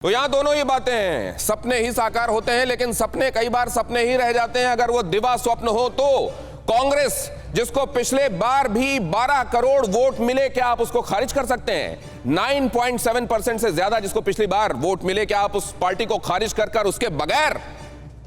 तो यहां दोनों ही बातें हैं, सपने ही साकार होते हैं लेकिन सपने कई बार सपने ही रह जाते हैं अगर वो दिवा स्वप्न हो तो। कांग्रेस जिसको पिछले बार भी 12 करोड़ वोट मिले, क्या आप उसको खारिज कर सकते हैं? 9.7% से ज्यादा जिसको पिछली बार वोट मिले, क्या आप उस पार्टी को खारिज कर उसके बगैर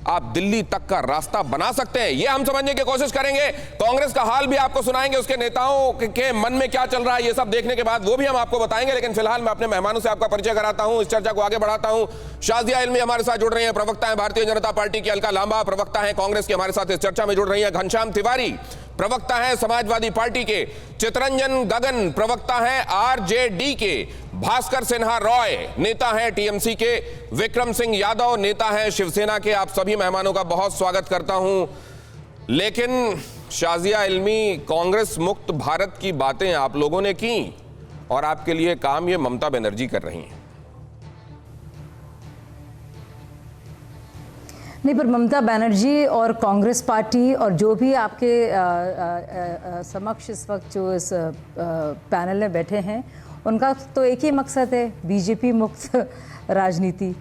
आप दिल्ली तक का रास्ता बना सकते हैं? ये हम समझने की कोशिश करेंगे। कांग्रेस का हाल भी आपको सुनाएंगे, उसके नेताओं के मन में क्या चल रहा है, ये सब देखने के बाद वो भी हम आपको बताएंगे। लेकिन फिलहाल मैं अपने मेहमानों से आपका परिचय कराता हूं, इस चर्चा को आगे बढ़ाता हूं। शाजिया इल्मी हमारे साथ जुड़ रही हैं, प्रवक्ता है भारतीय जनता पार्टी की। अलका लांबा प्रवक्ता है कांग्रेस की, हमारे साथ इस चर्चा में जुड़ रही है। घनश्याम तिवारी प्रवक्ता है समाजवादी पार्टी के। चितरंजन गगन प्रवक्ता है आरजेडी के। भास्कर सिन्हा रॉय नेता हैं टीएमसी के। विक्रम सिंह यादव नेता हैं शिवसेना के। आप सभी मेहमानों का बहुत स्वागत करता हूं। लेकिन शाजिया इल्मी, कांग्रेस मुक्त भारत की बातें आप लोगों ने की और आपके लिए काम ये ममता बनर्जी कर रही हैं। नहीं, पर ममता बनर्जी और कांग्रेस पार्टी और जो भी आपके समक्ष इस वक्त जो इस पैनल में बैठे हैं, उनका तो एक ही मकसद है, बीजेपी मुक्त राजनीति।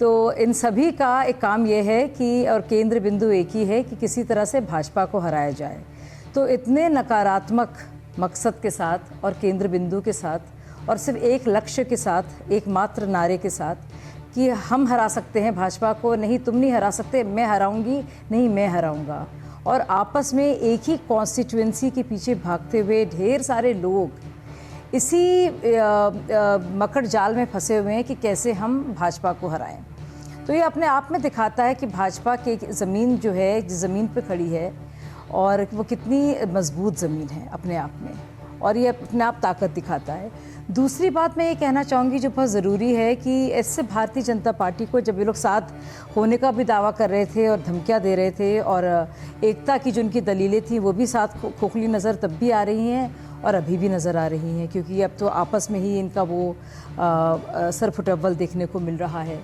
तो इन सभी का एक काम ये है कि, और केंद्र बिंदु एक ही है कि किसी तरह से भाजपा को हराया जाए। तो इतने नकारात्मक मकसद के साथ और केंद्र बिंदु के साथ और सिर्फ एक लक्ष्य के साथ, एकमात्र नारे के साथ कि हम हरा सकते हैं भाजपा को, नहीं तुम नहीं हरा सकते, मैं हराऊंगी, नहीं मैं हराऊंगा। और आपस में एक ही कॉन्स्टिट्यूएंसी के पीछे भागते हुए ढेर सारे लोग इसी मकड़ जाल में फंसे हुए हैं कि कैसे हम भाजपा को हराएं। तो ये अपने आप में दिखाता है कि भाजपा की ज़मीन जो है, जिस ज़मीन पे खड़ी है, और वो कितनी मजबूत ज़मीन है अपने आप में, और ये अपने आप ताकत दिखाता है। दूसरी बात मैं ये कहना चाहूँगी जो बहुत ज़रूरी है कि इससे भारतीय जनता पार्टी को, जब ये लोग साथ होने का भी दावा कर रहे थे और धमकियाँ दे रहे थे और एकता की जो उनकी दलीलें थी वो भी साथ खोखली नज़र तब भी आ रही हैं और अभी भी नज़र आ रही हैं, क्योंकि अब तो आपस में ही इनका वो सरफुटअव्वल देखने को मिल रहा है।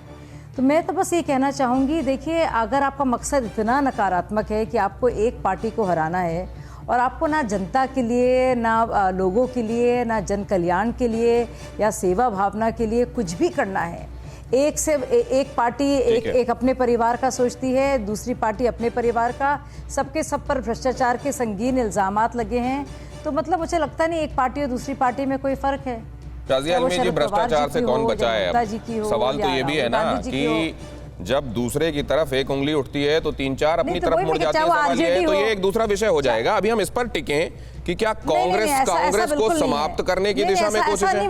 तो मैं तो बस ये कहना चाहूँगी, देखिए, अगर आपका मकसद इतना नकारात्मक है कि आपको एक पार्टी को हराना है और आपको ना जनता के लिए, ना लोगों के लिए, ना जन कल्याण के लिए या सेवा भावना के लिए कुछ भी करना है, एक पार्टी एक अपने परिवार का सोचती है, दूसरी पार्टी अपने परिवार का, सबके सब पर भ्रष्टाचार के संगीन इल्जामात लगे हैं। तो मतलब मुझे लगता नहीं एक पार्टी और दूसरी पार्टी में कोई फर्क है। शाजिया इल्मी जी, भ्रष्टाचार से कौन बचा है? सवाल तो ये भी है ना कि जब दूसरे की तरफ एक उंगली उठती है तो 3-4 अपनी तरफ मुड़ जाती है। सवाल ये है, तो ये एक दूसरा विषय हो जाएगा। अभी हम इस पर टिकें कि क्या कांग्रेस को समाप्त करने की दिशा में कोशिश है?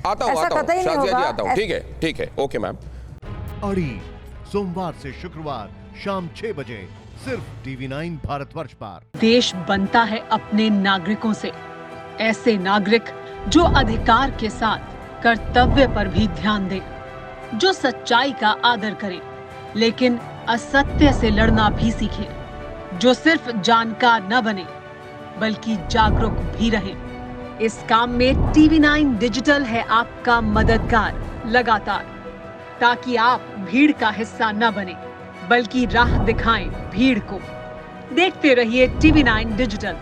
आता हूँ शाजिया जी, आता हूँ। ठीक है, ओके मैम। अड़ी सोमवार से शुक्रवार शाम 6 बजे सिर्फ TV9 भारतवर्ष पर। देश बनता है अपने नागरिकों से, ऐसे नागरिक जो अधिकार के साथ कर्तव्य पर भी ध्यान दें, जो सच्चाई का आदर करें लेकिन असत्य से लड़ना भी सीखें, जो सिर्फ जानकार न बने बल्कि जागरूक भी रहें। इस काम में TV9 डिजिटल है आपका मददगार लगातार, ताकि आप भीड़ का हिस्सा न बने बल्कि राह दिखाएं भीड़ को। देखते रहिए TV9 डिजिटल।